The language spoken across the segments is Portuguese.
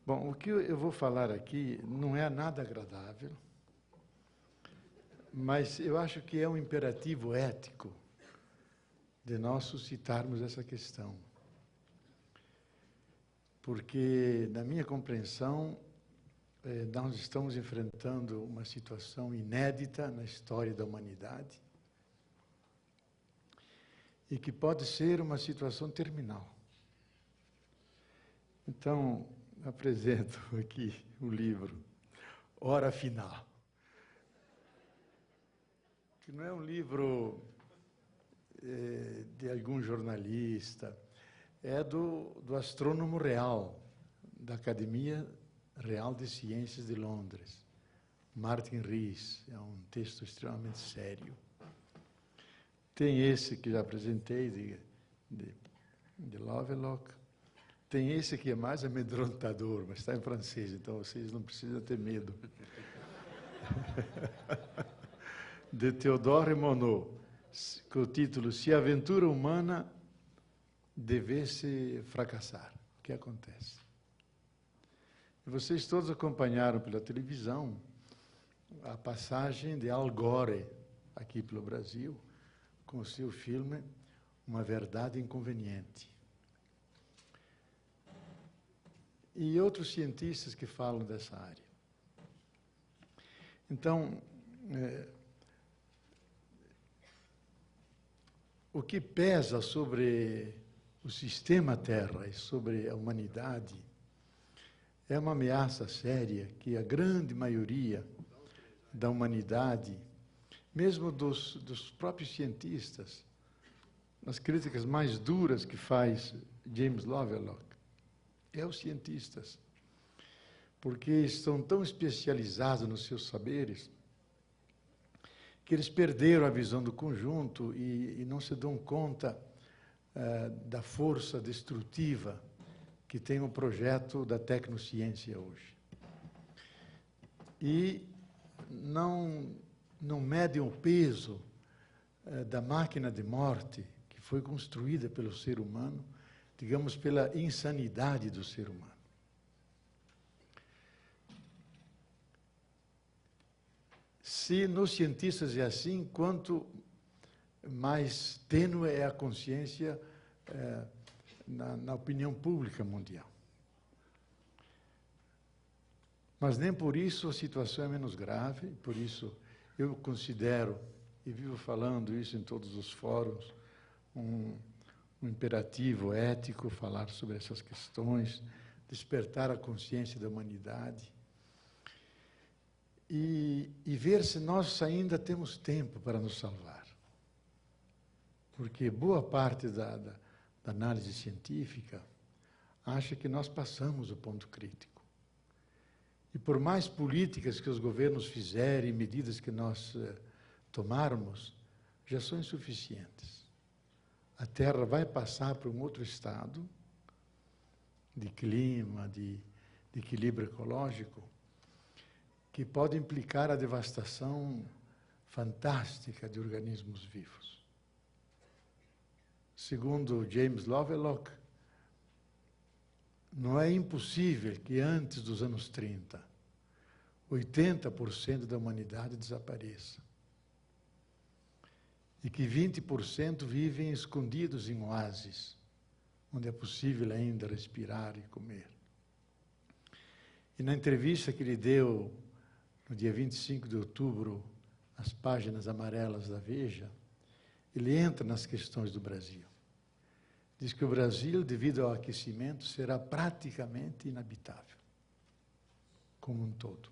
Bom, o que eu vou falar aqui não é nada agradável, mas eu acho que é um imperativo ético de nós suscitarmos essa questão. Porque, na minha compreensão, nós estamos enfrentando uma situação inédita na história da humanidade e que pode ser uma situação terminal. Então, apresento aqui o livro Hora Final, que não é um livro de algum jornalista, é do astrônomo real, da Academia Real de Ciências de Londres, Martin Rees. É um texto extremamente sério. Tem esse que já apresentei, de Lovelock. Tem esse que é mais amedrontador, mas está em francês, então vocês não precisam ter medo. De Théodore Monod, com o título Se a aventura humana devesse fracassar. O que acontece? E vocês todos acompanharam pela televisão a passagem de Al Gore, aqui pelo Brasil, com o seu filme Uma Verdade Inconveniente. E outros cientistas que falam dessa área. Então, o que pesa sobre o sistema Terra e sobre a humanidade é uma ameaça séria que a grande maioria da humanidade, mesmo dos próprios cientistas, nas críticas mais duras que faz James Lovelock, é os cientistas, porque estão tão especializados nos seus saberes que eles perderam a visão do conjunto e não se dão conta da força destrutiva que tem o projeto da tecnociência hoje. E não medem o peso da máquina de morte que foi construída pelo ser humano, digamos, pela insanidade do ser humano. Se nos cientistas é assim, quanto mais tênue é a consciência na opinião pública mundial. Mas nem por isso a situação é menos grave, por isso eu considero, e vivo falando isso em todos os fóruns, um imperativo ético falar sobre essas questões, despertar a consciência da humanidade e ver se nós ainda temos tempo para nos salvar. Porque boa parte da análise científica acha que nós passamos o ponto crítico. E por mais políticas que os governos fizerem, medidas que nós tomarmos, já são insuficientes. A Terra vai passar para um outro estado de clima, de equilíbrio ecológico, que pode implicar a devastação fantástica de organismos vivos. Segundo James Lovelock, não é impossível que antes dos anos 30, 80% da humanidade desapareça. E que 20% vivem escondidos em oásis, onde é possível ainda respirar e comer. E na entrevista que ele deu no dia 25 de outubro, às páginas amarelas da Veja, ele entra nas questões do Brasil. Diz que o Brasil, devido ao aquecimento, será praticamente inabitável, como um todo.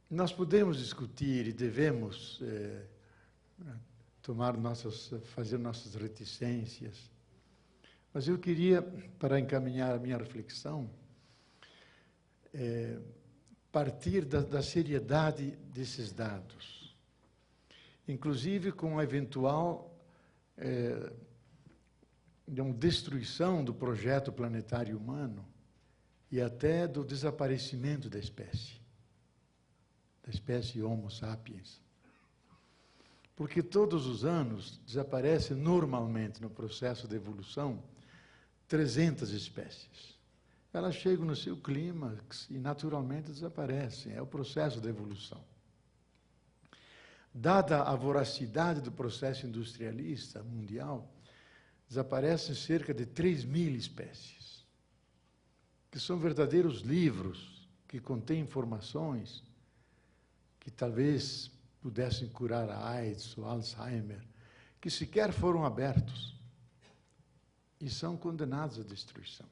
Nós podemos discutir e devemos fazer nossas reticências, mas eu queria, para encaminhar a minha reflexão, partir da seriedade desses dados, inclusive com a eventual destruição do projeto planetário humano e até do desaparecimento da espécie Homo sapiens. Porque todos os anos desaparecem normalmente no processo de evolução 300 espécies. elas chegam no seu clímax e naturalmente desaparecem. É o processo da evolução. Dada a voracidade do processo industrialista mundial, desaparecem cerca de 3.000 espécies, que são verdadeiros livros que contêm informações que talvez pudessem curar a AIDS ou Alzheimer, que sequer foram abertos e são condenados à destruição.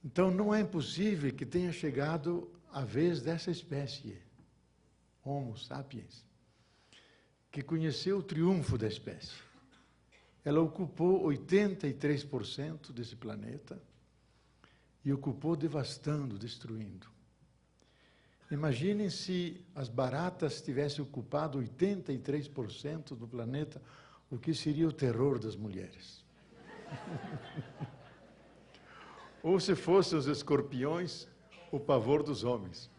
Então, não é impossível que tenha chegado a vez dessa espécie, Homo sapiens, que conheceu o triunfo da espécie. Ela ocupou 83% desse planeta e ocupou devastando, destruindo. Imaginem se as baratas tivessem ocupado 83% do planeta, o que seria o terror das mulheres. Ou se fossem os escorpiões, o pavor dos homens.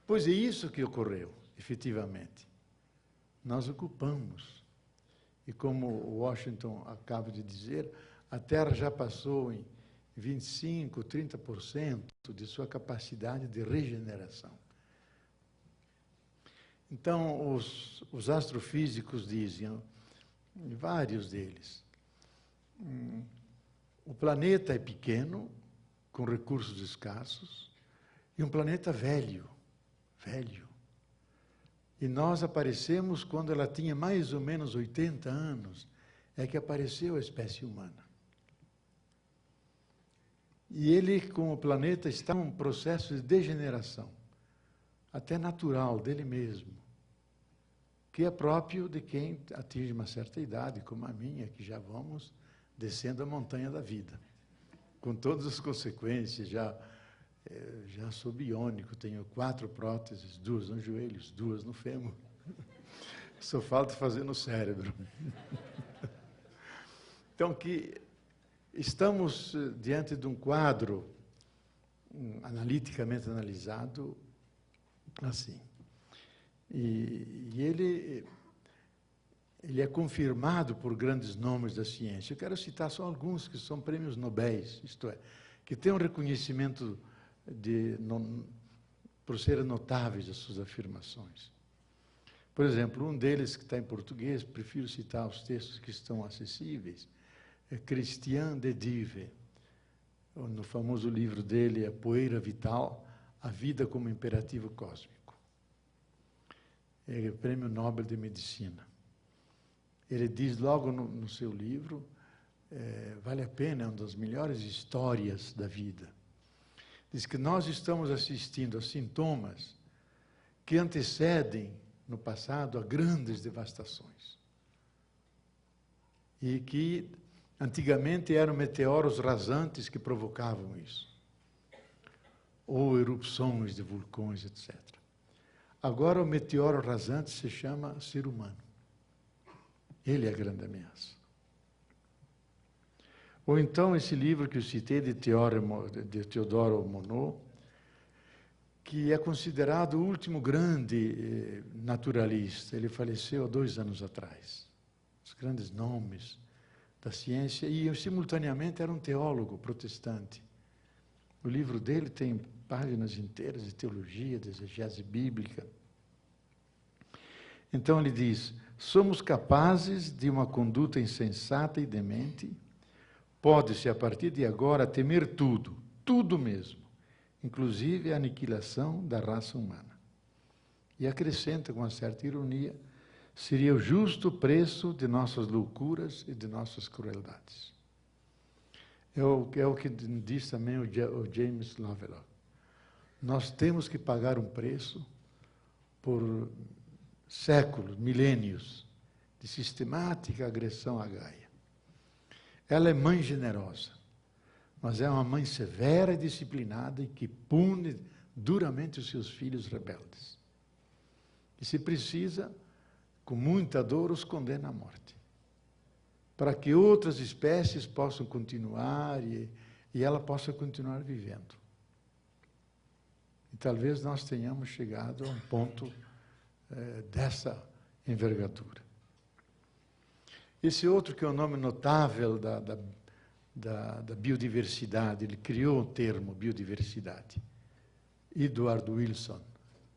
Pois é isso que ocorreu, efetivamente. Nós ocupamos. E como Washington acaba de dizer, a Terra já passou em 25%, 30% de sua capacidade de regeneração. Então, os astrofísicos dizem, vários deles, o planeta é pequeno, com recursos escassos, e um planeta velho. E nós aparecemos quando ela tinha mais ou menos 80 anos, é que apareceu a espécie humana. E ele, como planeta, está em um processo de degeneração, até natural, dele mesmo, que é próprio de quem atinge uma certa idade, como a minha, que já vamos descendo a montanha da vida, com todas as consequências. Já sou biônico, tenho 4 próteses, 2 nos joelhos, 2 no fêmur. Só falta fazer no cérebro. Então, que estamos diante de um quadro analiticamente analisado assim. E ele é confirmado por grandes nomes da ciência. Eu quero citar só alguns que são prêmios Nobéis, isto é, que têm um reconhecimento por serem notáveis as suas afirmações. Por exemplo, um deles que está em português, prefiro citar os textos que estão acessíveis, é Christian de Dive. No famoso livro dele, A Poeira Vital, A Vida como Imperativo Cósmico. É o Prêmio Nobel de Medicina. Ele diz logo no seu livro, vale a pena, é uma das melhores histórias da vida. Diz que nós estamos assistindo a sintomas que antecedem, no passado, a grandes devastações. E que, antigamente, eram meteoros rasantes que provocavam isso. Ou erupções de vulcões, etc. Agora, o meteoro rasante se chama ser humano. Ele é a grande ameaça. Ou então, esse livro que eu citei, de Teodoro Monod, que é considerado o último grande naturalista. Ele faleceu há 2 anos atrás. Os grandes nomes da ciência, e simultaneamente era um teólogo protestante. O livro dele tem páginas inteiras de teologia, de exegese bíblica. Então ele diz, somos capazes de uma conduta insensata e demente. Pode-se, a partir de agora, temer tudo, tudo mesmo, inclusive a aniquilação da raça humana. E acrescenta com uma certa ironia, seria o justo preço de nossas loucuras e de nossas crueldades. É o que diz também o James Lovelock. Nós temos que pagar um preço por séculos, milênios, de sistemática agressão à Gaia. Ela é mãe generosa, mas é uma mãe severa e disciplinada e que pune duramente os seus filhos rebeldes. E, se precisa, com muita dor, os condena à morte, para que outras espécies possam continuar e ela possa continuar vivendo. E talvez nós tenhamos chegado a um ponto dessa envergadura. Esse outro, que é um nome notável da biodiversidade. Ele criou o termo biodiversidade. Edward Wilson.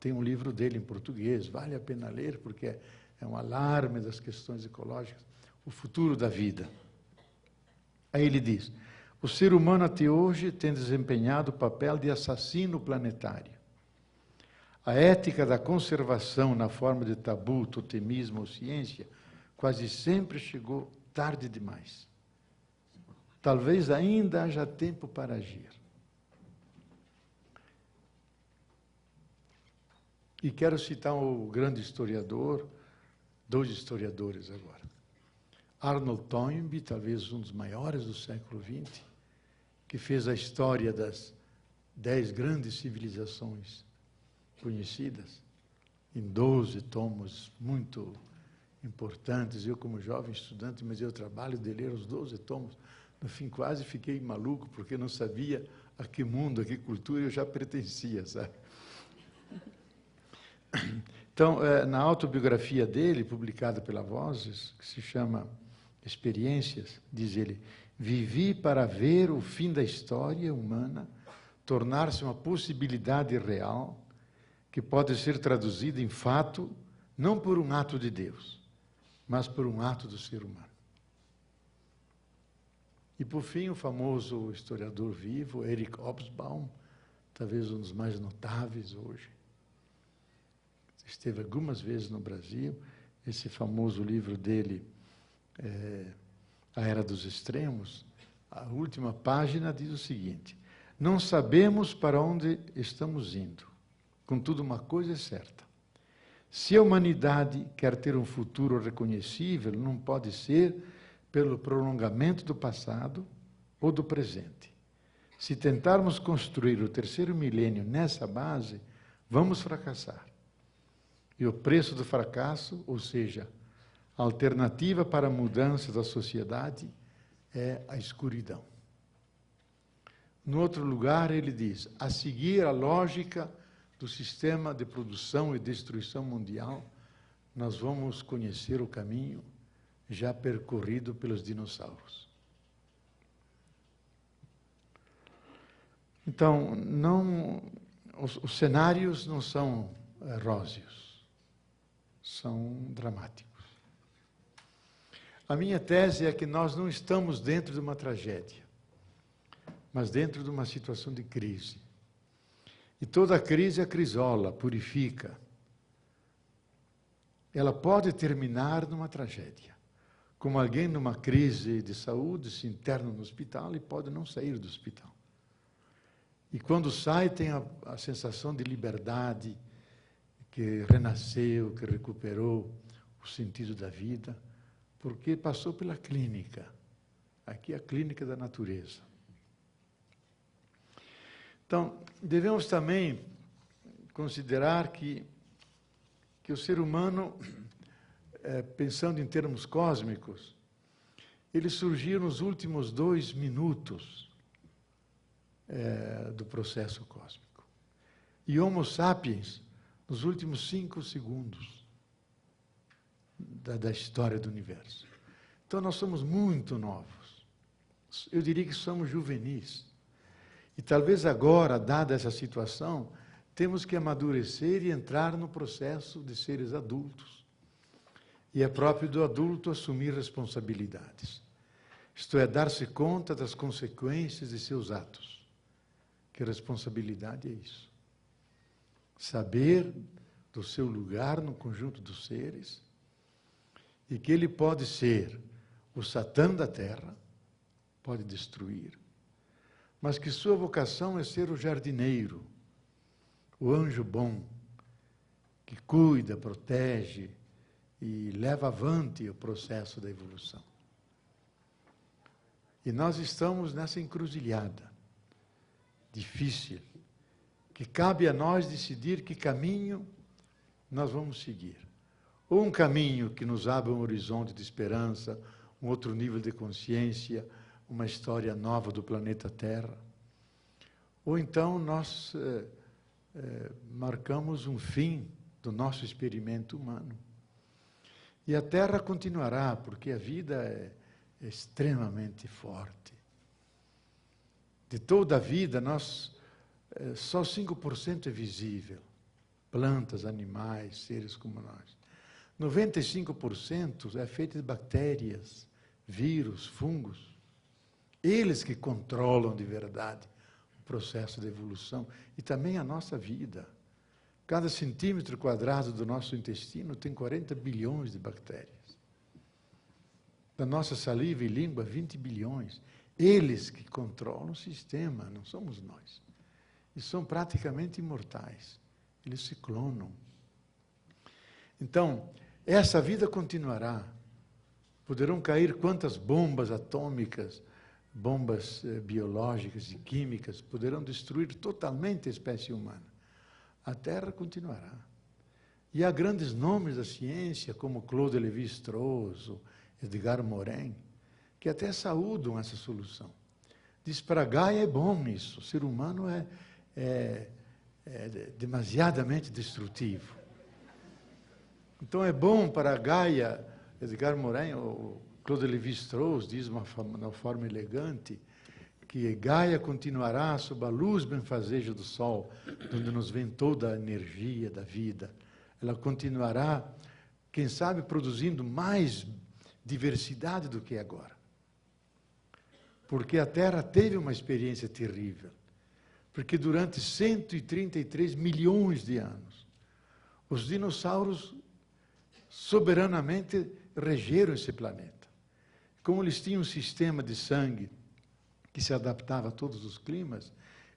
Tem um livro dele em português, vale a pena ler, porque é um alarme das questões ecológicas, o futuro da vida. Aí ele diz, o ser humano até hoje tem desempenhado o papel de assassino planetário. A ética da conservação na forma de tabu, totemismo ou ciência quase sempre chegou tarde demais. Talvez ainda haja tempo para agir. E quero citar o grande historiador, dois historiadores agora. Arnold Toynbee, talvez um dos maiores do século XX, que fez a história das 10 grandes civilizações conhecidas, em 12 tomos muito importantes. Eu, como jovem estudante, mas eu trabalho de ler os 12 tomos. No fim, quase fiquei maluco, porque não sabia a que mundo, a que cultura eu já pertencia, sabe? Então, na autobiografia dele, publicada pela Vozes, que se chama Experiências, diz ele, vivi para ver o fim da história humana tornar-se uma possibilidade real que pode ser traduzida em fato, não por um ato de Deus, mas por um ato do ser humano. E, por fim, o famoso historiador vivo, Eric Hobsbawm, talvez um dos mais notáveis hoje, esteve algumas vezes no Brasil, esse famoso livro dele, A Era dos Extremos, a última página diz o seguinte, não sabemos para onde estamos indo, contudo uma coisa é certa, se a humanidade quer ter um futuro reconhecível, não pode ser pelo prolongamento do passado ou do presente. Se tentarmos construir o terceiro milênio nessa base, vamos fracassar. E o preço do fracasso, ou seja, a alternativa para a mudança da sociedade, é a escuridão. No outro lugar, ele diz, a seguir a lógica do sistema de produção e destruição mundial, nós vamos conhecer o caminho já percorrido pelos dinossauros. Então, os cenários não são róseos. São dramáticos. A minha tese é que nós não estamos dentro de uma tragédia, mas dentro de uma situação de crise. E toda crise é crisola, purifica. Ela pode terminar numa tragédia. Como alguém numa crise de saúde se interna no hospital e pode não sair do hospital. E quando sai tem a sensação de liberdade, que renasceu, que recuperou o sentido da vida, porque passou pela clínica. Aqui é a clínica da natureza. Então, devemos também considerar que o ser humano, pensando em termos cósmicos, ele surgiu nos últimos 2 minutos do processo cósmico. E Homo sapiens, nos últimos 5 segundos da história do universo. Então, nós somos muito novos. Eu diria que somos juvenis. E talvez agora, dada essa situação, temos que amadurecer e entrar no processo de seres adultos. E é próprio do adulto assumir responsabilidades. Isto é, dar-se conta das consequências de seus atos. Que responsabilidade é isso? Saber do seu lugar no conjunto dos seres e que ele pode ser o Satã da Terra, pode destruir, mas que sua vocação é ser o jardineiro, o anjo bom, que cuida, protege e leva avante o processo da evolução. E nós estamos nessa encruzilhada difícil, que cabe a nós decidir que caminho nós vamos seguir. Ou um caminho que nos abra um horizonte de esperança, um outro nível de consciência, uma história nova do planeta Terra. Ou então nós marcamos um fim do nosso experimento humano. E a Terra continuará, porque a vida é extremamente forte. de toda a vida, só 5% é visível. Plantas, animais, seres como nós. 95% é feito de bactérias, vírus, fungos. Eles que controlam de verdade o processo de evolução e também a nossa vida. Cada centímetro quadrado do nosso intestino tem 40 bilhões de bactérias. Da nossa saliva e língua, 20 bilhões. Eles que controlam o sistema, não somos nós. E são praticamente imortais. Eles se clonam. Então, essa vida continuará. Poderão cair quantas bombas atômicas, bombas biológicas e químicas, poderão destruir totalmente a espécie humana. A Terra continuará. E há grandes nomes da ciência, como Claude Lévi-Strauss, Edgar Morin, que até saúdam essa solução. Diz, para Gaia é bom isso, o ser humano é demasiadamente destrutivo. Então é bom para Gaia, Edgar Morin, ou Claude Lévi-Strauss diz de uma forma elegante, que Gaia continuará sob a luz benfazeja do Sol, onde nos vem toda a energia da vida. Ela continuará, quem sabe, produzindo mais diversidade do que agora. Porque a Terra teve uma experiência terrível. Porque durante 133 milhões de anos, os dinossauros soberanamente regeram esse planeta. Como eles tinham um sistema de sangue que se adaptava a todos os climas,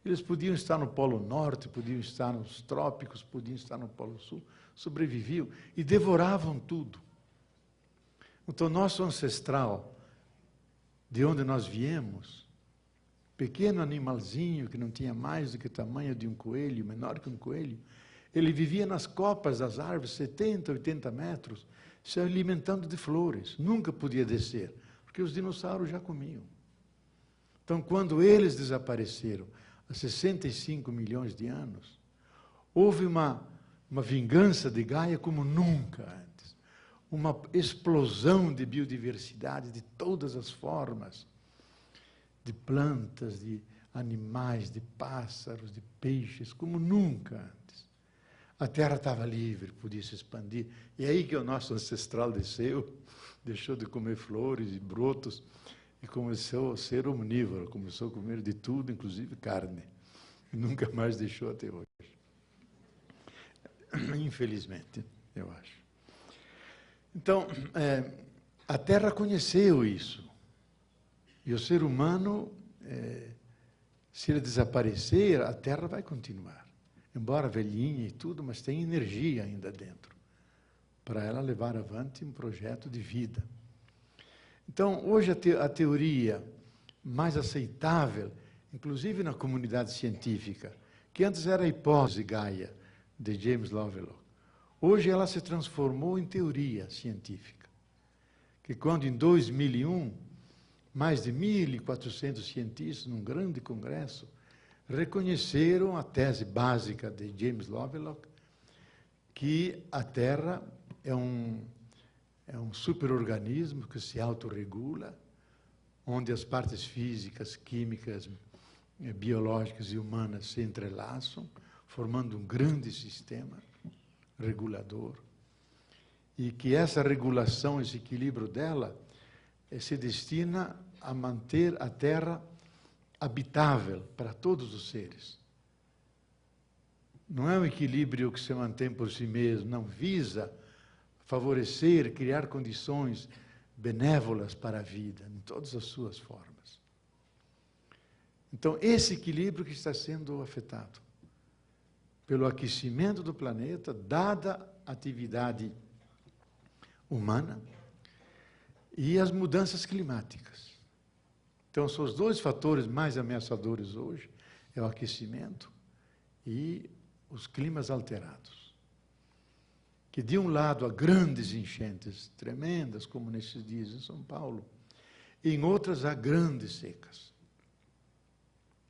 eles podiam estar no Polo Norte, podiam estar nos trópicos, podiam estar no Polo Sul, sobreviviam e devoravam tudo. Então, nosso ancestral, de onde nós viemos, pequeno animalzinho que não tinha mais do que o tamanho de um coelho, menor que um coelho, ele vivia nas copas das árvores, 70, 80 metros, se alimentando de flores. Nunca podia descer, porque os dinossauros já comiam. Então, quando eles desapareceram, há 65 milhões de anos, houve uma vingança de Gaia como nunca antes. Uma explosão de biodiversidade de todas as formas, de plantas, de animais, de pássaros, de peixes, como nunca antes. A Terra estava livre, podia se expandir. E é aí que o nosso ancestral desceu, deixou de comer flores e brotos, e começou a ser omnívoro, começou a comer de tudo, inclusive carne. E nunca mais deixou até hoje. Infelizmente, eu acho. Então, a Terra conheceu isso. E o ser humano, se ele desaparecer, a Terra vai continuar. Embora velhinha e tudo, mas tem energia ainda dentro, para ela levar avante um projeto de vida. Então, hoje a teoria mais aceitável, inclusive na comunidade científica, que antes era a hipótese Gaia, de James Lovelock, hoje ela se transformou em teoria científica. Que quando em 2001, mais de 1.400 cientistas, num grande congresso, reconheceram a tese básica de James Lovelock, que a Terra é um superorganismo que se autorregula, onde as partes físicas, químicas, biológicas e humanas se entrelaçam, formando um grande sistema regulador. E que essa regulação, esse equilíbrio dela, se destina a manter a Terra habitável para todos os seres. Não é um equilíbrio que se mantém por si mesmo, não, visa favorecer, criar condições benévolas para a vida, em todas as suas formas. Então, esse equilíbrio que está sendo afetado pelo aquecimento do planeta, dada a atividade humana e as mudanças climáticas. Então, são os dois fatores mais ameaçadores hoje, é o aquecimento e os climas alterados. Que de um lado há grandes enchentes tremendas, como nesses dias em São Paulo, e em outras há grandes secas.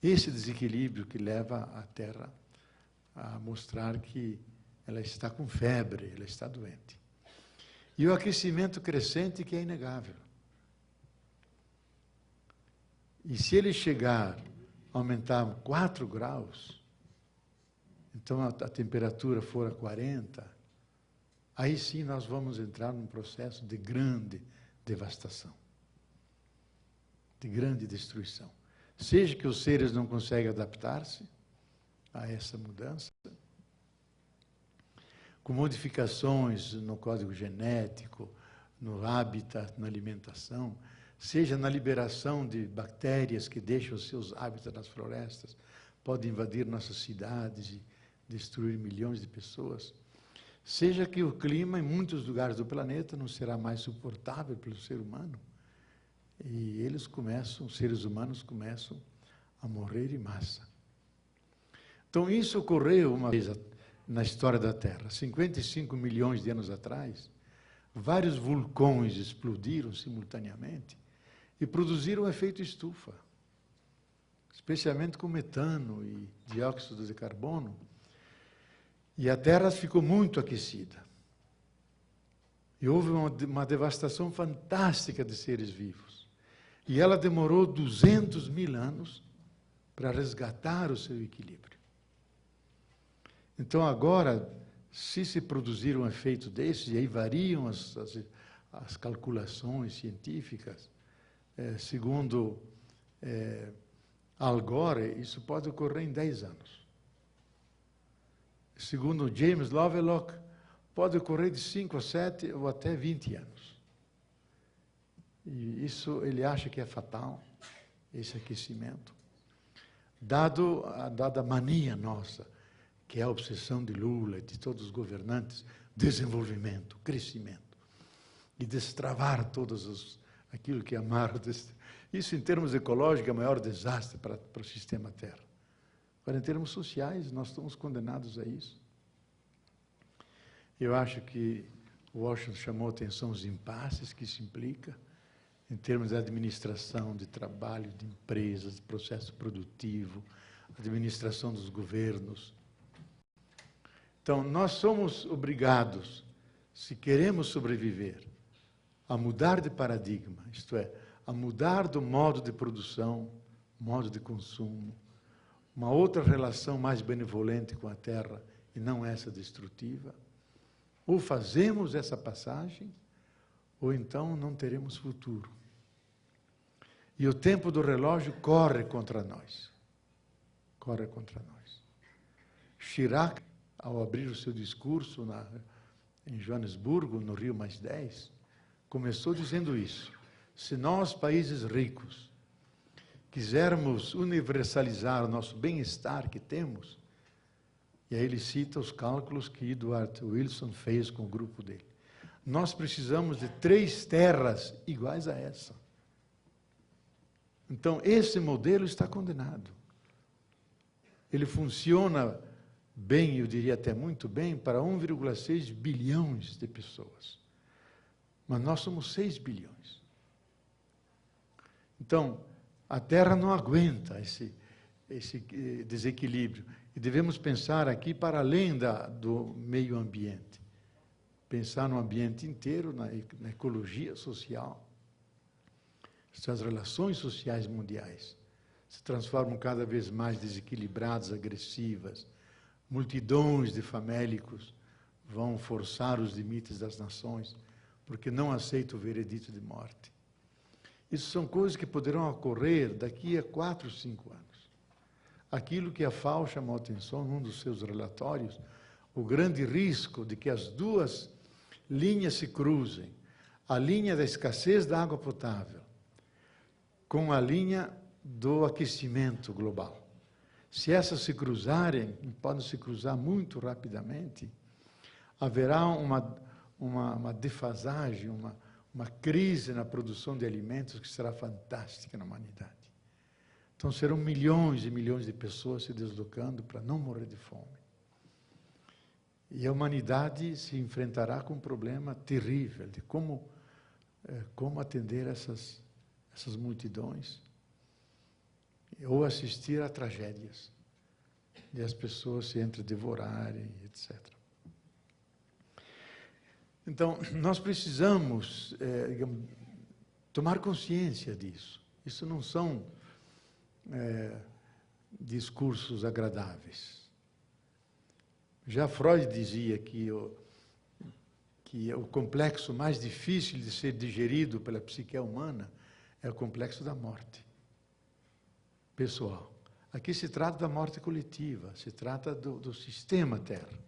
Esse desequilíbrio que leva a Terra a mostrar que ela está com febre, ela está doente. E o aquecimento crescente que é inegável. E se ele chegar aumentar 4 graus, então a temperatura for a 40, aí sim nós vamos entrar num processo de grande devastação, de grande destruição. Seja que os seres não conseguem adaptar-se a essa mudança, com modificações no código genético, no hábitat, na alimentação, seja na liberação de bactérias que deixam os seus hábitats nas florestas, podem invadir nossas cidades e destruir milhões de pessoas, seja que o clima em muitos lugares do planeta não será mais suportável pelo ser humano, e os seres humanos começam a morrer em massa. Então isso ocorreu uma vez na história da Terra, 55 milhões de anos atrás, vários vulcões explodiram simultaneamente e produziram um efeito estufa, especialmente com metano e dióxido de carbono, e a Terra ficou muito aquecida. E houve uma devastação fantástica de seres vivos. E ela demorou 200 mil anos para resgatar o seu equilíbrio. Então, agora, se produzir um efeito desse, e aí variam as calculações científicas, segundo Al Gore, isso pode ocorrer em 10 anos. Segundo James Lovelock, pode ocorrer de 5 a 7 ou até 20 anos. E isso ele acha que é fatal, esse aquecimento, dada a mania nossa, que é a obsessão de Lula e de todos os governantes, desenvolvimento, crescimento, e destravar aquilo que amarra. Isso, em termos ecológicos, é o maior desastre para o sistema Terra. Agora, em termos sociais, nós estamos condenados a isso. Eu acho que Washington chamou a atenção os impasses que isso implica, em termos de administração, de trabalho, de empresas, de processo produtivo, administração dos governos. Então, nós somos obrigados, se queremos sobreviver, a mudar de paradigma, isto é, a mudar do modo de produção, modo de consumo, uma outra relação mais benevolente com a Terra e não essa destrutiva. Ou fazemos essa passagem, ou então não teremos futuro. E o tempo do relógio corre contra nós. Corre contra nós. Chirac, ao abrir o seu discurso em Joanesburgo, no Rio+10, começou dizendo isso. Se nós, países ricos, quisermos universalizar o nosso bem-estar que temos, e aí ele cita os cálculos que Edward Wilson fez com o grupo dele. Nós precisamos de 3 terras iguais a essa. Então, esse modelo está condenado. Ele funciona bem, eu diria até muito bem, para 1,6 bilhões de pessoas. Mas nós somos 6 bilhões. Então, a Terra não aguenta esse desequilíbrio. E devemos pensar aqui para além do meio ambiente. Pensar no ambiente inteiro, na ecologia social. As relações sociais mundiais se transformam cada vez mais desequilibradas, agressivas. Multidões de famélicos vão forçar os limites das nações, porque não aceitam o veredito de morte. Isso são coisas que poderão ocorrer daqui a 4, 5 anos. Aquilo que a FAO chamou a atenção num dos seus relatórios, o grande risco de que as 2 linhas se cruzem, a linha da escassez da água potável, com a linha do aquecimento global. Se essas se cruzarem, podem se cruzar muito rapidamente, haverá uma defasagem, uma crise na produção de alimentos que será fantástica na humanidade. Então, serão milhões e milhões de pessoas se deslocando para não morrer de fome. E a humanidade se enfrentará com um problema terrível de como atender essas multidões ou assistir a tragédias e as pessoas se entredevorarem, etc. Então, nós precisamos tomar consciência disso. Isso não são discursos agradáveis. Já Freud dizia que o complexo mais difícil de ser digerido pela psique humana é o complexo da morte pessoal. Aqui se trata da morte coletiva, se trata do sistema Terra,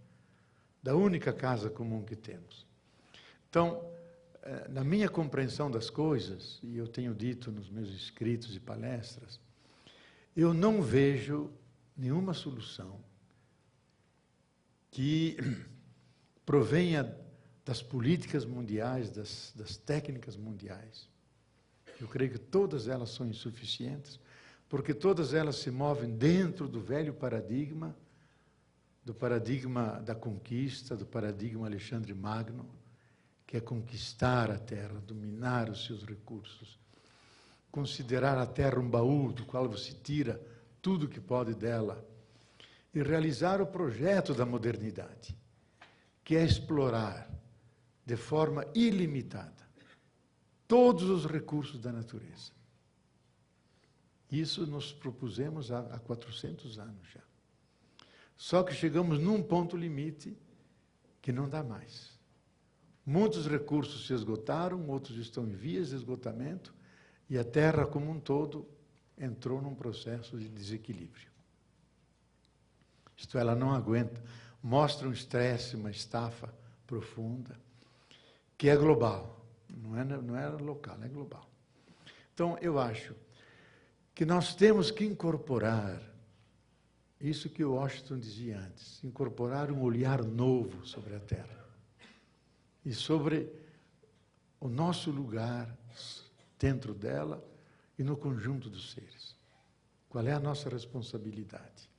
da única casa comum que temos. Então, na minha compreensão das coisas, e eu tenho dito nos meus escritos e palestras, eu não vejo nenhuma solução que provenha das políticas mundiais, das técnicas mundiais. Eu creio que todas elas são insuficientes, porque todas elas se movem dentro do velho paradigma, do paradigma da conquista, do paradigma Alexandre Magno, que é conquistar a terra, dominar os seus recursos, considerar a terra um baú do qual você tira tudo que pode dela e realizar o projeto da modernidade, que é explorar de forma ilimitada todos os recursos da natureza. Isso nos propusemos há 400 anos já. Só que chegamos num ponto limite que não dá mais. Muitos recursos se esgotaram, outros estão em vias de esgotamento, e a Terra como um todo entrou num processo de desequilíbrio. Isto ela não aguenta, mostra um estresse, uma estafa profunda, que é global, não é local, é global. Então, eu acho que nós temos que incorporar isso que o Washington dizia antes, incorporar um olhar novo sobre a Terra e sobre o nosso lugar dentro dela e no conjunto dos seres. Qual é a nossa responsabilidade?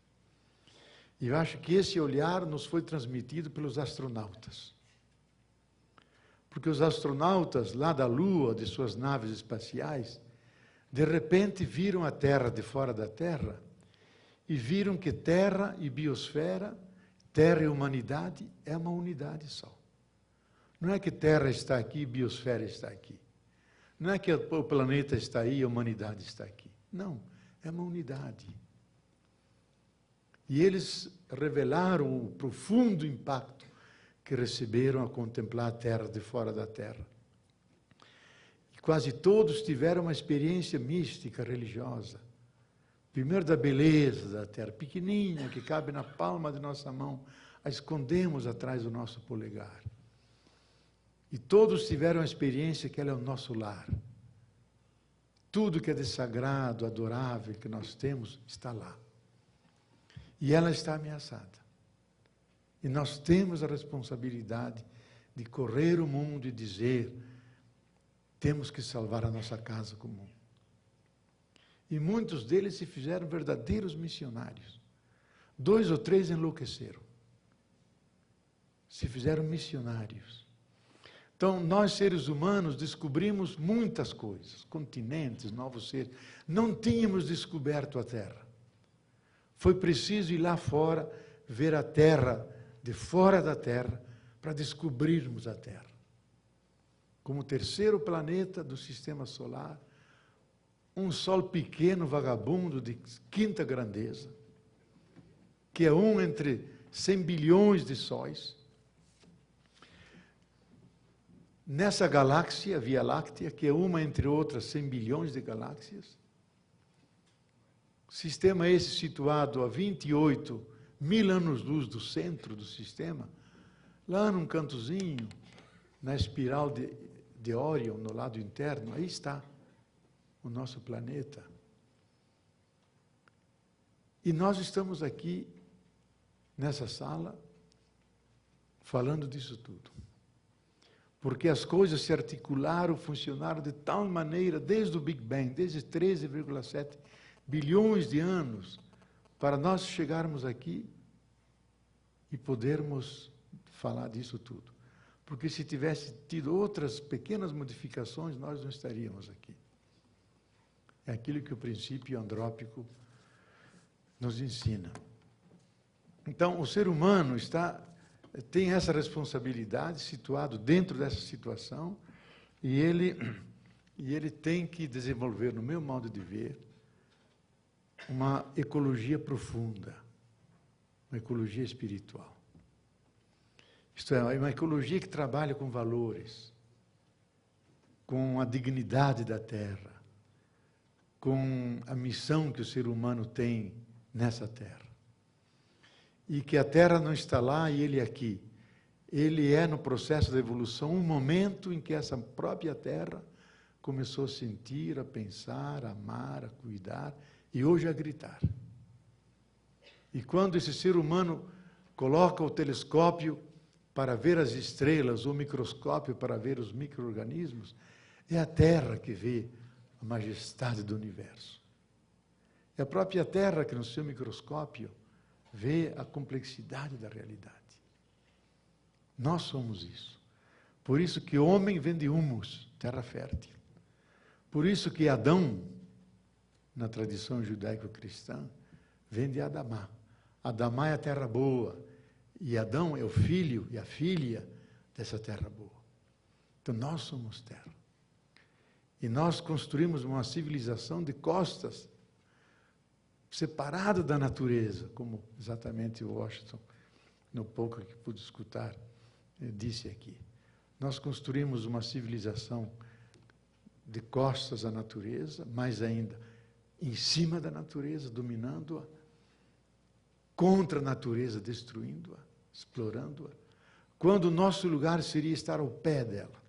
E eu acho que esse olhar nos foi transmitido pelos astronautas. Porque os astronautas, lá da Lua, de suas naves espaciais, de repente viram a Terra de fora da Terra e viram que Terra e biosfera, Terra e humanidade é uma unidade só. Não é que Terra está aqui e biosfera está aqui. Não é que o planeta está aí e a humanidade está aqui. Não, é uma unidade. E eles revelaram o profundo impacto que receberam a contemplar a Terra de fora da Terra. E quase todos tiveram uma experiência mística, religiosa. Primeiro da beleza da Terra, pequenininha, que cabe na palma de nossa mão, a escondemos atrás do nosso polegar. E todos tiveram a experiência que ela é o nosso lar. Tudo que é de sagrado, adorável que nós temos, está lá. E ela está ameaçada. E nós temos a responsabilidade de correr o mundo e dizer: temos que salvar a nossa casa comum. E muitos deles se fizeram verdadeiros missionários. 2 ou 3 enlouqueceram. Se fizeram missionários. Então, nós, seres humanos, descobrimos muitas coisas, continentes, novos seres. Não tínhamos descoberto a Terra. Foi preciso ir lá fora, ver a Terra, de fora da Terra, para descobrirmos a Terra. Como terceiro planeta do Sistema Solar, um Sol pequeno, vagabundo, de quinta grandeza, que é um entre 100 bilhões de sóis. Nessa galáxia, Via Láctea, que é uma entre outras 100 bilhões de galáxias, sistema esse situado a 28 mil anos-luz do centro do sistema, lá num cantozinho, na espiral de Órion, no lado interno, aí está o nosso planeta. E nós estamos aqui, nessa sala, falando disso tudo. Porque as coisas se articularam, funcionaram de tal maneira, desde o Big Bang, desde 13,7 bilhões de anos, para nós chegarmos aqui e podermos falar disso tudo. Porque se tivesse tido outras pequenas modificações, nós não estaríamos aqui. É aquilo que o princípio andrópico nos ensina. Então, o ser humano tem essa responsabilidade, situado dentro dessa situação, e ele tem que desenvolver, no meu modo de ver, uma ecologia profunda, uma ecologia espiritual. Isto é, uma ecologia que trabalha com valores, com a dignidade da terra, com a missão que o ser humano tem nessa terra. E que a terra não está lá e ele aqui. Ele é, no processo da evolução, um momento em que essa própria terra começou a sentir, a pensar, a amar, a cuidar e hoje a gritar. E quando esse ser humano coloca o telescópio para ver as estrelas, ou o microscópio para ver os micro-organismos, é a Terra que vê a majestade do universo. É a própria Terra que, no seu microscópio, vê a complexidade da realidade. Nós somos isso. Por isso que homem vem de humus, terra fértil. Por isso que Adão, na tradição judaico-cristã, vem de Adamá. Adamá é a terra boa, e Adão é o filho e a filha dessa terra boa. Então nós somos terra. E nós construímos uma civilização de costas, separada da natureza, como exatamente Washington, no pouco que pude escutar, disse aqui. Nós construímos uma civilização de costas à natureza, mais ainda, em cima da natureza, dominando-a, contra a natureza, destruindo-a, explorando-a, quando o nosso lugar seria estar ao pé dela,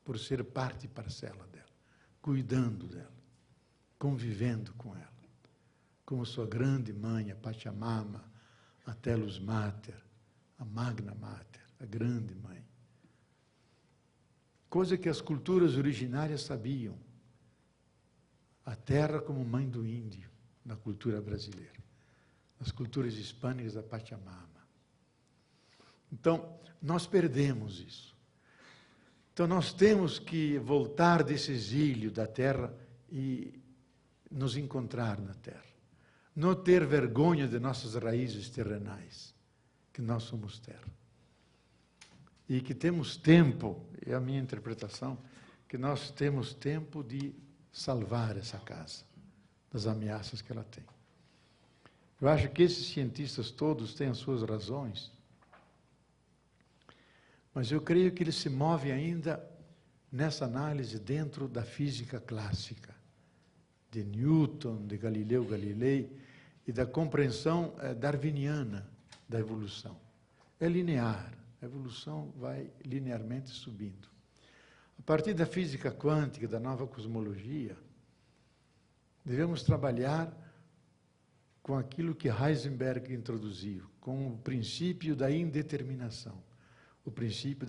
por ser parte e parcela dela, cuidando dela, convivendo com ela, como sua grande mãe, a Pachamama, a Tellus Mater, a Magna Mater, a grande mãe. Coisa que as culturas originárias sabiam. A terra como mãe do índio, na cultura brasileira. Nas culturas hispânicas, a Pachamama. Então, nós perdemos isso. Então, nós temos que voltar desse exílio da terra e nos encontrar na terra. Não ter vergonha de nossas raízes terrenais, que nós somos terra. E que temos tempo, é a minha interpretação, que nós temos tempo de salvar essa casa das ameaças que ela tem. Eu acho que esses cientistas todos têm as suas razões, mas eu creio que eles se movem ainda nessa análise dentro da física clássica, de Newton, de Galileu Galilei, e da compreensão darwiniana da evolução. É linear, a evolução vai linearmente subindo. A partir da física quântica, da nova cosmologia, devemos trabalhar com aquilo que Heisenberg introduziu, com o princípio da indeterminação, o princípio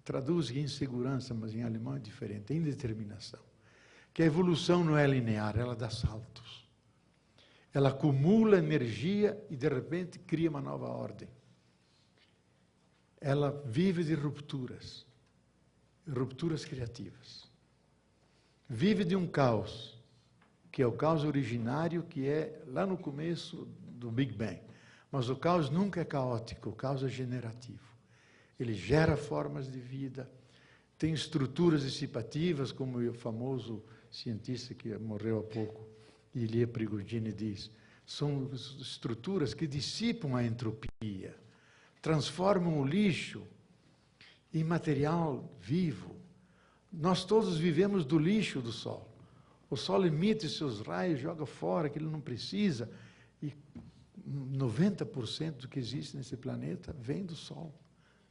traduz em insegurança, mas em alemão é diferente, indeterminação. Que a evolução não é linear, ela dá saltos. Ela acumula energia e, de repente, cria uma nova ordem. Ela vive de rupturas, rupturas criativas. Vive de um caos, que é o caos originário, que é lá no começo do Big Bang. Mas o caos nunca é caótico, o caos é generativo. Ele gera formas de vida, tem estruturas dissipativas, como o famoso cientista que morreu há pouco, Ilie Prigogine, diz. São estruturas que dissipam a entropia, transformam o lixo em material vivo. Nós todos vivemos do lixo do Sol. O Sol emite seus raios, joga fora aquilo não precisa, e 90% do que existe nesse planeta vem do Sol,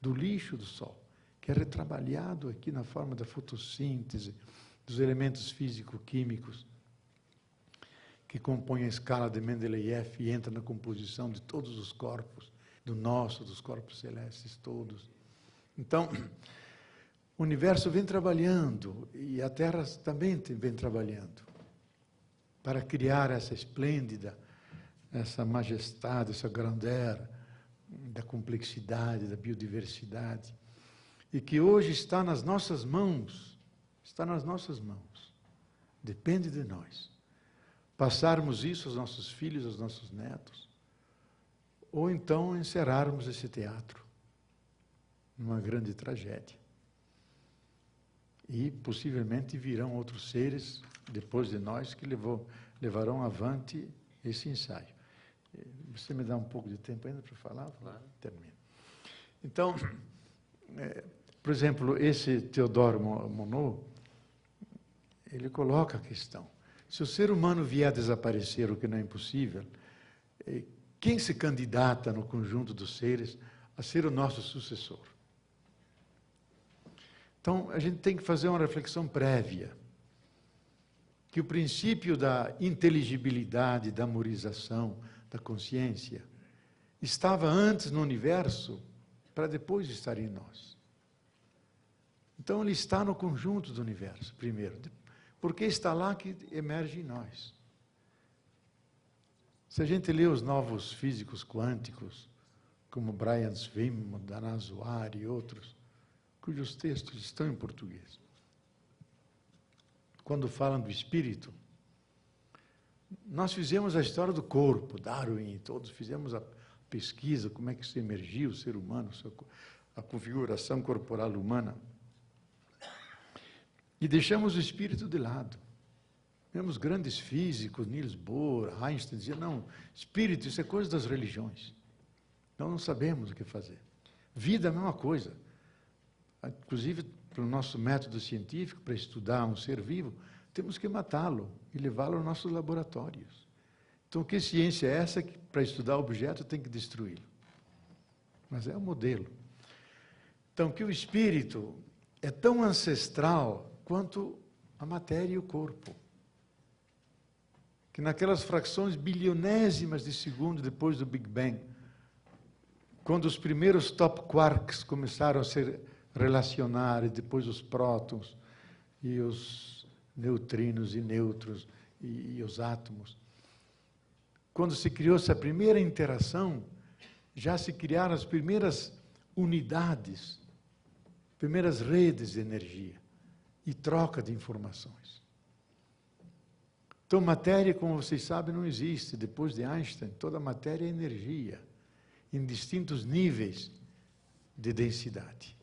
do lixo do Sol, que é retrabalhado aqui na forma da fotossíntese, dos elementos físico-químicos, que compõem a escala de Mendeleev e entra na composição de todos os corpos, do nosso, dos corpos celestes todos. Então, o universo vem trabalhando, e a Terra também vem trabalhando, para criar essa esplêndida, essa majestade, essa grandeur da complexidade, da biodiversidade, e que hoje está nas nossas mãos, depende de nós. Passarmos isso aos nossos filhos, aos nossos netos, ou então encerrarmos esse teatro numa grande tragédia. E possivelmente virão outros seres depois de nós, que levarão avante esse ensaio. Você me dá um pouco de tempo ainda para falar? Claro. Termino. Então, por exemplo, esse Theodore Monod, ele coloca a questão. Se o ser humano vier a desaparecer, o que não é impossível, quem se candidata no conjunto dos seres a ser o nosso sucessor? Então, a gente tem que fazer uma reflexão prévia, que o princípio da inteligibilidade, da amorização, da consciência, estava antes no universo, para depois estar em nós. Então, ele está no conjunto do universo, primeiro, porque está lá que emerge em nós. Se a gente lê os novos físicos quânticos, como Brian Swimme, Dana Zohar e outros, cujos textos estão em português, quando falam do espírito, nós fizemos a história do corpo, Darwin, todos fizemos a pesquisa, como é que se emergiu o ser humano, a configuração corporal humana, e deixamos o espírito de lado. Vemos grandes físicos, Niels Bohr, Einstein, diziam, não, espírito, isso é coisa das religiões. Nós não sabemos o que fazer. Vida é a mesma coisa. Inclusive, pelo nosso método científico, para estudar um ser vivo, temos que matá-lo e levá-lo aos nossos laboratórios. Então, que ciência é essa que, para estudar o objeto, tem que destruí-lo? Mas é o modelo. Então, que o espírito é tão ancestral quanto a matéria e o corpo. Que naquelas frações bilionésimas de segundo depois do Big Bang, quando os primeiros top quarks começaram a se relacionar, e depois os prótons, e os neutrinos e nêutrons, e os átomos, quando se criou essa primeira interação, já se criaram as primeiras unidades, primeiras redes de energia e troca de informações. Então, matéria, como vocês sabem, não existe. Depois de Einstein, toda matéria é energia, em distintos níveis de densidade.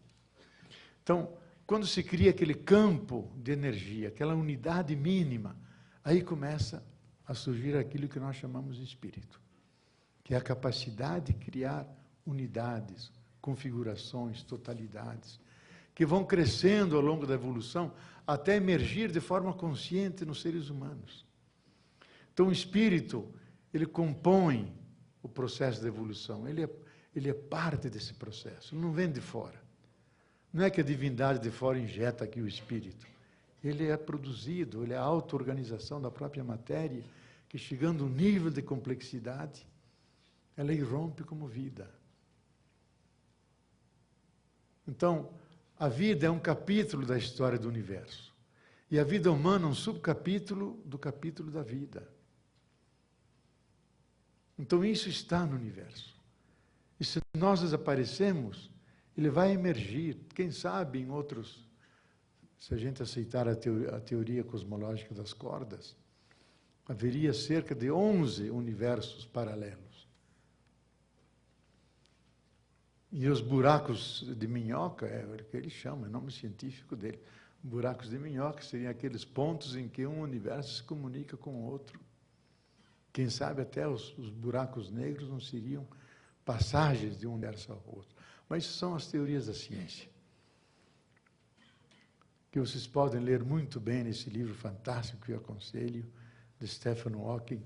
Então, quando se cria aquele campo de energia, aquela unidade mínima, aí começa a surgir aquilo que nós chamamos de espírito, que é a capacidade de criar unidades, configurações, totalidades, que vão crescendo ao longo da evolução até emergir de forma consciente nos seres humanos. Então, o espírito, ele compõe o processo de evolução, ele é parte desse processo, não vem de fora. Não é que a divindade de fora injeta aqui o espírito. Ele é produzido, ele é a auto-organização da própria matéria, que chegando a um nível de complexidade, ela irrompe como vida. Então, a vida é um capítulo da história do universo. E a vida humana é um subcapítulo do capítulo da vida. Então, isso está no universo. E se nós desaparecemos, ele vai emergir. Quem sabe em outros, se a gente aceitar a teoria cosmológica das cordas, haveria cerca de 11 universos paralelos. E os buracos de minhoca, é o que ele chama, é o nome científico dele. Buracos de minhoca seriam aqueles pontos em que um universo se comunica com o outro. Quem sabe até os buracos negros não seriam passagens de um universo ao outro. Mas isso são as teorias da ciência, que vocês podem ler muito bem nesse livro fantástico que eu aconselho, de Stephen Hawking,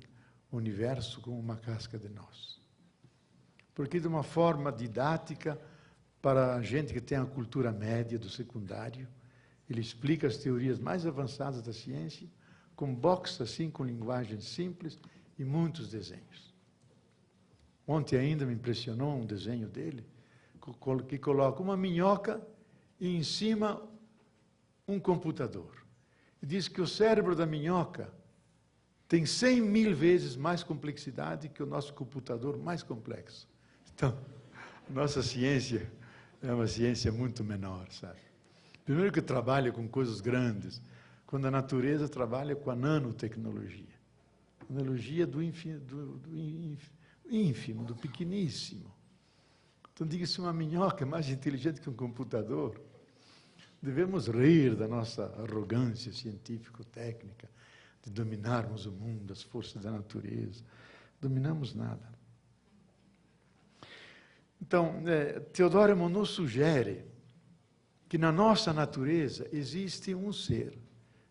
O Universo como uma Casca de Nós. Porque de uma forma didática, para a gente que tem a cultura média do secundário, ele explica as teorias mais avançadas da ciência, com box assim, com linguagem simples e muitos desenhos. Ontem ainda me impressionou um desenho dele, que coloca uma minhoca e em cima um computador. E diz que o cérebro da minhoca tem 100.000 vezes mais complexidade que o nosso computador mais complexo. Então, nossa ciência é uma ciência muito menor, sabe? Primeiro que trabalha com coisas grandes, quando a natureza trabalha com a nanotecnologia. A tecnologia do ínfimo, do pequeníssimo. Então, diga-se, uma minhoca é mais inteligente que um computador. Devemos rir da nossa arrogância científico-técnica, de dominarmos o mundo, as forças da natureza. Dominamos nada. Então, Teodoro Monod sugere que na nossa natureza existe um ser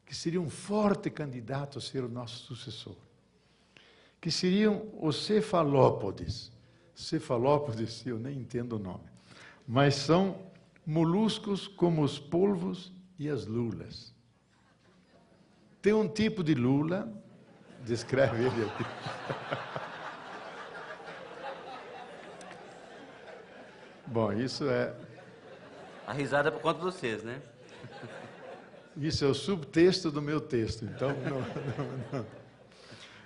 que seria um forte candidato a ser o nosso sucessor, que seriam os cefalópodes. Cefalópodes, eu nem entendo o nome, mas são moluscos como os polvos e as lulas. Tem um tipo de lula, descreve ele aqui. Bom, isso é... A risada é por conta de vocês, né? Isso é o subtexto do meu texto, então não.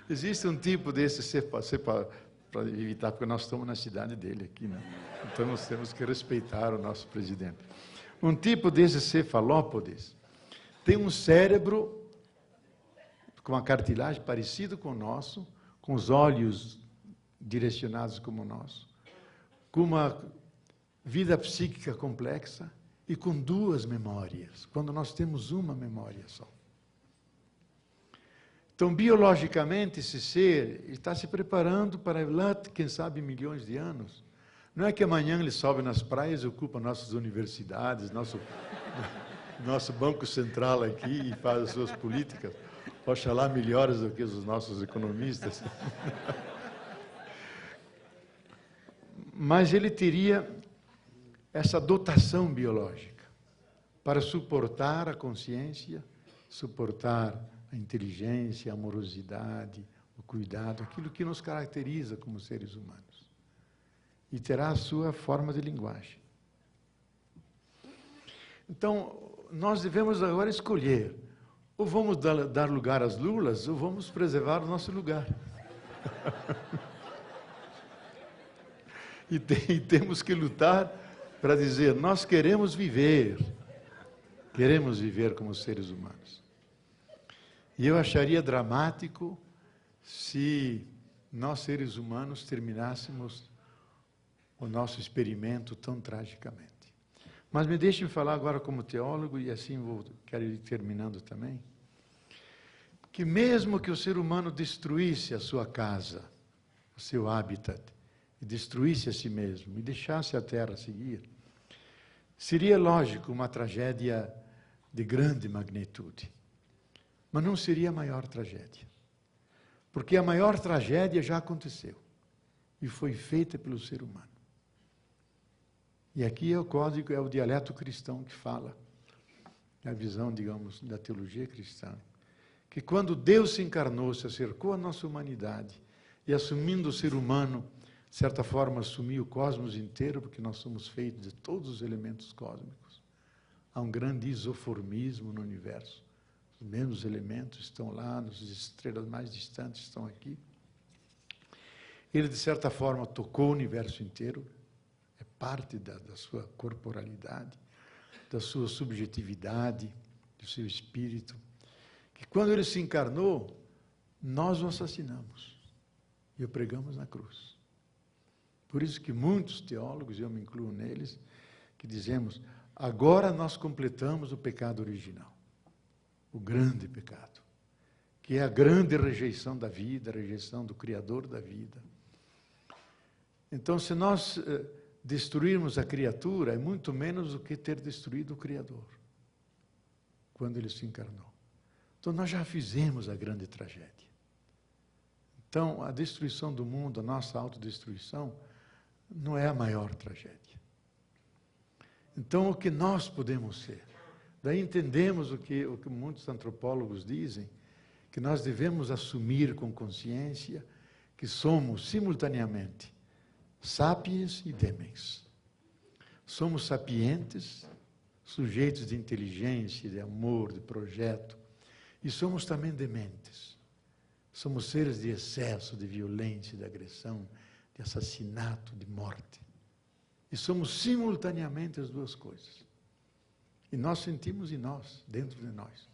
Existe um tipo desse para evitar, porque nós estamos na cidade dele aqui, né? Então nós temos que respeitar o nosso presidente. Um tipo desses cefalópodes tem um cérebro com uma cartilagem parecida com o nosso, com os olhos direcionados como o nosso, com uma vida psíquica complexa e com duas memórias, quando nós temos uma memória só. Então, biologicamente, esse ser está se preparando para lá, quem sabe, milhões de anos. Não é que amanhã ele sobe nas praias e ocupa nossas universidades, nosso Banco Central aqui e faz as suas políticas, oxalá melhores do que os nossos economistas. Mas ele teria essa dotação biológica para suportar a consciência, suportar a inteligência, a amorosidade, o cuidado, aquilo que nos caracteriza como seres humanos. E terá a sua forma de linguagem. Então, nós devemos agora escolher, ou vamos dar lugar às lulas, ou vamos preservar o nosso lugar. E temos que lutar para dizer, nós queremos viver como seres humanos. E eu acharia dramático se nós, seres humanos, terminássemos o nosso experimento tão tragicamente. Mas me deixe falar agora como teólogo, e assim quero ir terminando também, que mesmo que o ser humano destruísse a sua casa, o seu habitat, e destruísse a si mesmo, e deixasse a Terra seguir, seria, lógico, uma tragédia de grande magnitude. Mas não seria a maior tragédia. Porque a maior tragédia já aconteceu. E foi feita pelo ser humano. E aqui é o código, é o dialeto cristão que fala. É a visão, digamos, da teologia cristã. Que quando Deus se encarnou, se acercou à nossa humanidade, e assumindo o ser humano, de certa forma, assumiu o cosmos inteiro, porque nós somos feitos de todos os elementos cósmicos. Há um grande isoformismo no universo. Os mesmos elementos estão lá, as estrelas mais distantes estão aqui. Ele, de certa forma, tocou o universo inteiro, é parte da sua corporalidade, da sua subjetividade, do seu espírito, que quando ele se encarnou, nós o assassinamos e o pregamos na cruz. Por isso que muitos teólogos, eu me incluo neles, que dizemos, agora nós completamos o pecado original, o grande pecado, que é a grande rejeição da vida, a rejeição do Criador da vida. Então, se nós destruirmos a criatura, é muito menos do que ter destruído o Criador, quando ele se encarnou. Então, nós já fizemos a grande tragédia. Então, a destruição do mundo, a nossa autodestruição, não é a maior tragédia. Então, o que nós podemos ser? Daí entendemos o que muitos antropólogos dizem, que nós devemos assumir com consciência que somos, simultaneamente, sapiens e demens. Somos sapientes, sujeitos de inteligência, de amor, de projeto, e somos também dementes. Somos seres de excesso, de violência, de agressão, de assassinato, de morte. E somos simultaneamente as duas coisas. E nós sentimos em nós, dentro de nós,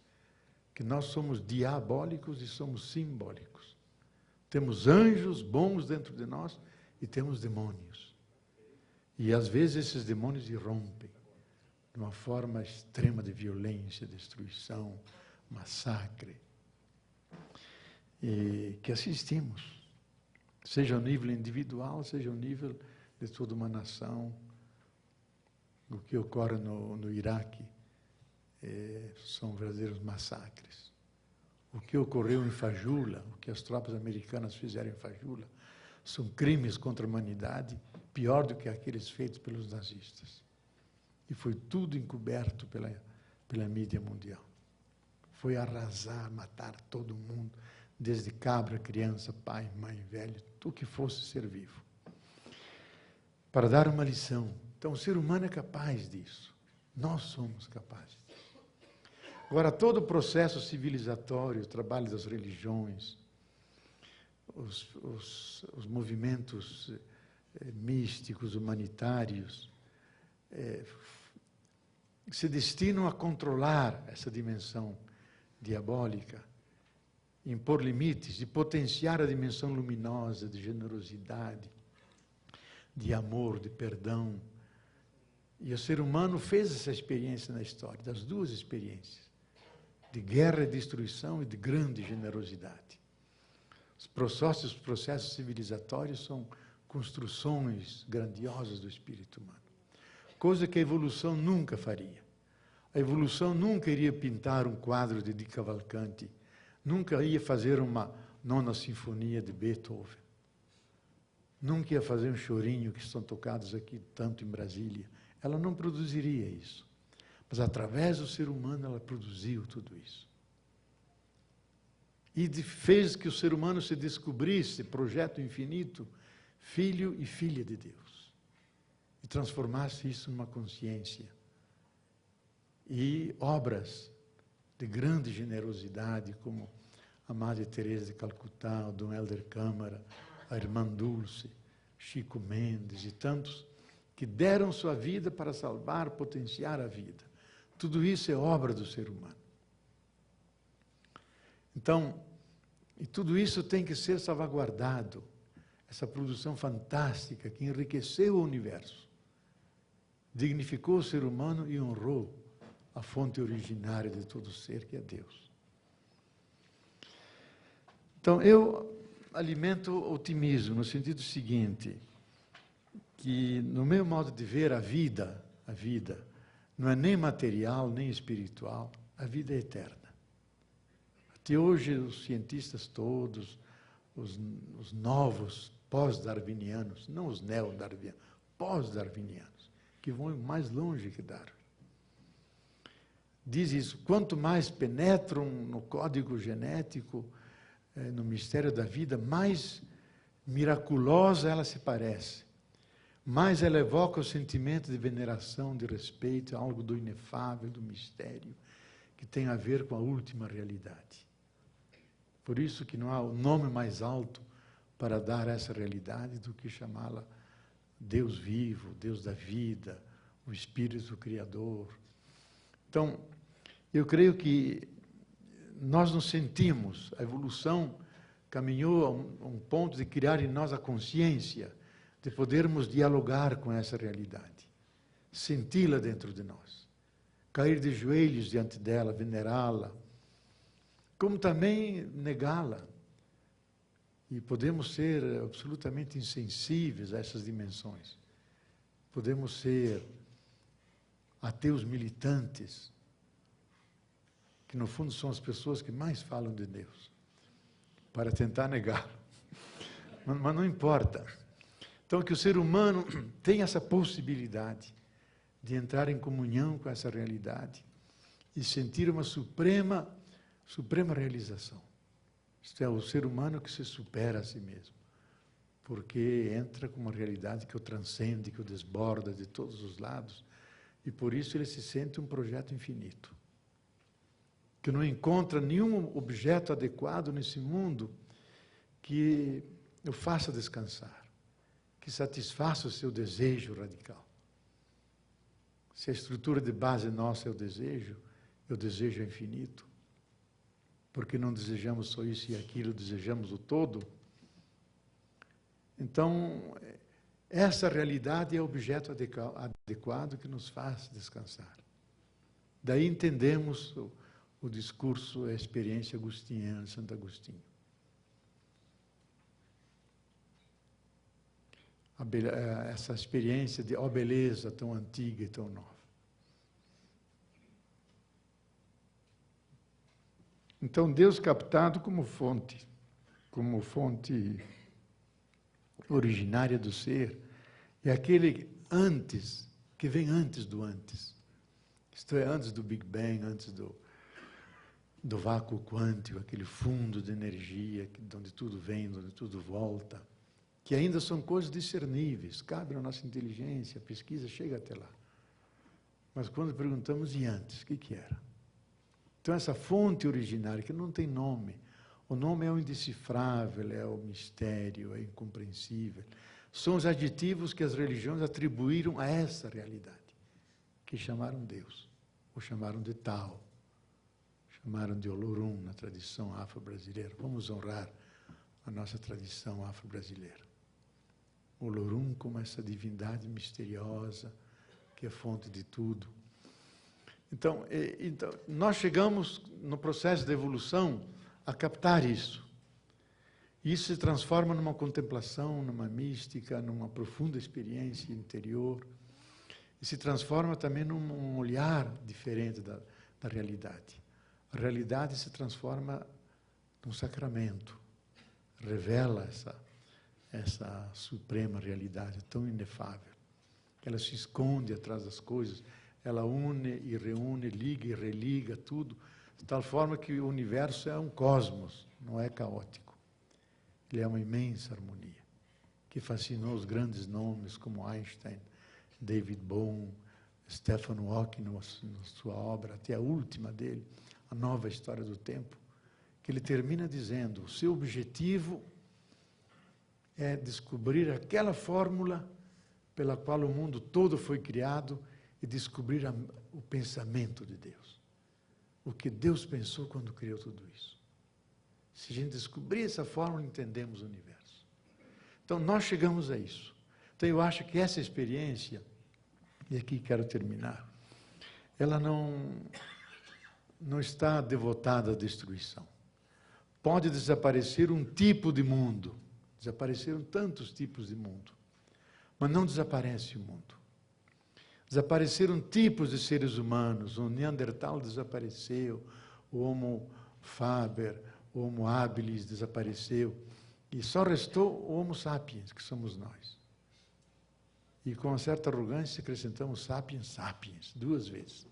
que nós somos diabólicos e somos simbólicos. Temos anjos bons dentro de nós e temos demônios. E às vezes esses demônios irrompem de uma forma extrema de violência, destruição, massacre, e que assistimos, seja ao nível individual, seja ao nível de toda uma nação. O que ocorre no Iraque são verdadeiros massacres. O que ocorreu em Fallujah, o que as tropas americanas fizeram em Fallujah, são crimes contra a humanidade, pior do que aqueles feitos pelos nazistas. E foi tudo encoberto pela mídia mundial. Foi arrasar, matar todo mundo, desde cabra, criança, pai, mãe, velho, tudo que fosse ser vivo. Para dar uma lição. Então, o ser humano é capaz disso. Nós somos capazes. Agora, todo o processo civilizatório, o trabalho das religiões, os movimentos místicos, humanitários, se destinam a controlar essa dimensão diabólica, impor limites e potenciar a dimensão luminosa de generosidade, de amor, de perdão. E o ser humano fez essa experiência na história, das duas experiências, de guerra e destruição e de grande generosidade. Os processos civilizatórios são construções grandiosas do espírito humano, coisa que a evolução nunca faria. A evolução nunca iria pintar um quadro de Cavalcanti, nunca ia fazer uma nona sinfonia de Beethoven, nunca ia fazer um chorinho que estão tocados aqui tanto em Brasília. Ela não produziria isso. Mas através do ser humano ela produziu tudo isso. E fez que o ser humano se descobrisse, projeto infinito, filho e filha de Deus. E transformasse isso numa consciência. E obras de grande generosidade, como a Madre Teresa de Calcutá, o Dom Helder Câmara, a Irmã Dulce, Chico Mendes e tantos que deram sua vida para salvar, potenciar a vida. Tudo isso é obra do ser humano. Então, e tudo isso tem que ser salvaguardado. Essa produção fantástica que enriqueceu o universo, dignificou o ser humano e honrou a fonte originária de todo ser, que é Deus. Então, eu alimento otimismo no sentido seguinte, que no meu modo de ver a vida não é nem material, nem espiritual, a vida é eterna. Até hoje, os cientistas todos, os novos pós-darwinianos, não os neo-darwinianos, pós-darwinianos, que vão mais longe que Darwin, diz isso: quanto mais penetram no código genético, no mistério da vida, mais miraculosa ela se parece. Mais ela evoca o sentimento de veneração, de respeito, algo do inefável, do mistério, que tem a ver com a última realidade. Por isso que não há o nome mais alto para dar essa realidade do que chamá-la Deus vivo, Deus da vida, o Espírito Criador. Então, eu creio que nós nos sentimos, a evolução caminhou a um ponto de criar em nós a consciência de podermos dialogar com essa realidade, senti-la dentro de nós, cair de joelhos diante dela, venerá-la, como também negá-la. E podemos ser absolutamente insensíveis a essas dimensões. Podemos ser ateus militantes, que no fundo são as pessoas que mais falam de Deus, para tentar negá-lo. Mas não importa. Então, que o ser humano tem essa possibilidade de entrar em comunhão com essa realidade e sentir uma suprema realização. Isto é, o ser humano que se supera a si mesmo, porque entra com uma realidade que o transcende, que o desborda de todos os lados, e por isso ele se sente um projeto infinito, que não encontra nenhum objeto adequado nesse mundo que o faça descansar, que satisfaça o seu desejo radical. Se a estrutura de base nossa é o desejo é infinito, porque não desejamos só isso e aquilo, desejamos o todo. Então, essa realidade é o objeto adequado que nos faz descansar. Daí entendemos o discurso, a experiência agostiniana de Santo Agostinho. Essa experiência de beleza tão antiga e tão nova. Então, Deus captado como fonte originária do ser, é aquele antes, que vem antes do antes. Isto é, antes do Big Bang, antes do vácuo quântico, aquele fundo de energia, de onde tudo vem, de onde tudo volta, que ainda são coisas discerníveis, cabe na nossa inteligência, a pesquisa chega até lá. Mas quando perguntamos, e antes, o que era? Então, essa fonte originária, que não tem nome, o nome é o indecifrável, é o mistério, é incompreensível. São os adjetivos que as religiões atribuíram a essa realidade, que chamaram Deus, ou chamaram de Tao, chamaram de Olorum na tradição afro-brasileira. Vamos honrar a nossa tradição afro-brasileira. Olorum como essa divindade misteriosa, que é fonte de tudo. Então, nós chegamos no processo de evolução a captar isso. Isso se transforma numa contemplação, numa mística, numa profunda experiência interior. E se transforma também num olhar diferente da realidade. A realidade se transforma num sacramento. Revela essa suprema realidade tão inefável. Ela se esconde atrás das coisas. Ela une e reúne, liga e religa tudo, de tal forma que o universo é um cosmos, não é caótico. Ele é uma imensa harmonia, que fascinou os grandes nomes como Einstein, David Bohm, Stephen Hawking, na sua obra, até a última dele, A Nova História do Tempo, que ele termina dizendo, o seu objetivo é descobrir aquela fórmula pela qual o mundo todo foi criado e descobrir o pensamento de Deus. O que Deus pensou quando criou tudo isso. Se a gente descobrir essa fórmula, entendemos o universo. Então, nós chegamos a isso. Então, eu acho que essa experiência, e aqui quero terminar, ela não está devotada à destruição. Pode desaparecer um tipo de mundo, desapareceram tantos tipos de mundo, mas não desaparece o mundo. Desapareceram tipos de seres humanos, o Neandertal desapareceu, o Homo faber, o Homo habilis desapareceu, e só restou o Homo sapiens, que somos nós. E com uma certa arrogância acrescentamos sapiens, sapiens, 2 vezes.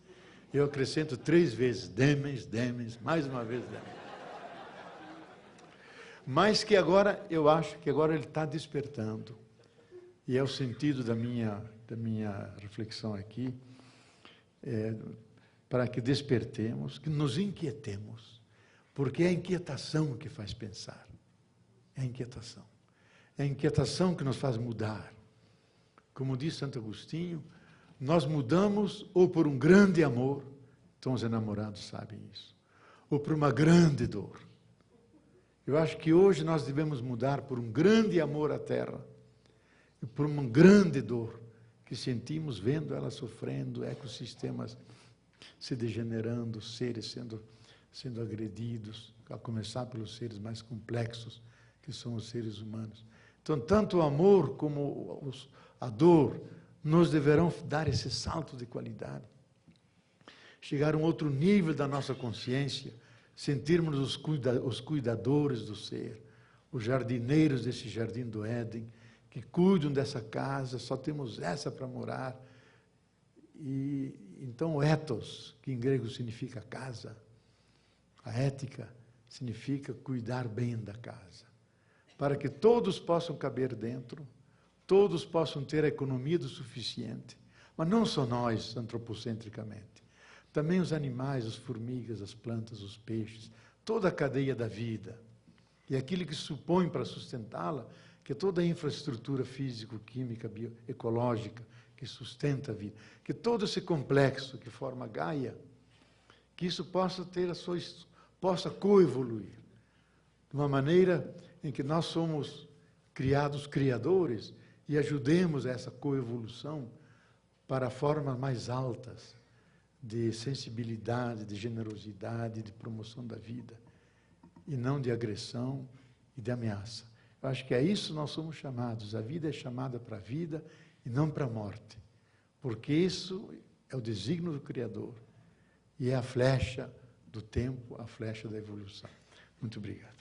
Eu acrescento 3 vezes, demens, demens, mais uma vez demens. Mas que agora, eu acho que agora ele está despertando, e é o sentido da minha reflexão aqui, para que despertemos, que nos inquietemos, porque é a inquietação que faz pensar. É a inquietação. É a inquietação que nos faz mudar. Como diz Santo Agostinho, nós mudamos ou por um grande amor, então os enamorados sabem isso, ou por uma grande dor. Eu acho que hoje nós devemos mudar por um grande amor à Terra e por uma grande dor que sentimos vendo ela sofrendo, ecossistemas se degenerando, seres sendo agredidos, a começar pelos seres mais complexos, que são os seres humanos. Então, tanto o amor como a dor nos deverão dar esse salto de qualidade. Chegar a um outro nível da nossa consciência, sentirmos os cuidadores do ser, os jardineiros desse jardim do Éden, que cuidam dessa casa, só temos essa para morar. E então o ethos, que em grego significa casa, a ética significa cuidar bem da casa, para que todos possam caber dentro, todos possam ter a economia do suficiente, mas não só nós, antropocentricamente, também os animais, as formigas, as plantas, os peixes, toda a cadeia da vida, e aquilo que supõe para sustentá-la, que toda a infraestrutura físico-química, bioecológica, que sustenta a vida, que todo esse complexo que forma a Gaia, que isso possa possa coevoluir, de uma maneira em que nós somos criados criadores e ajudemos essa coevolução para formas mais altas de sensibilidade, de generosidade, de promoção da vida, e não de agressão e de ameaça. Eu acho que é isso que nós somos chamados. A vida é chamada para a vida e não para a morte, porque isso é o desígnio do Criador e é a flecha do tempo, a flecha da evolução. Muito obrigado.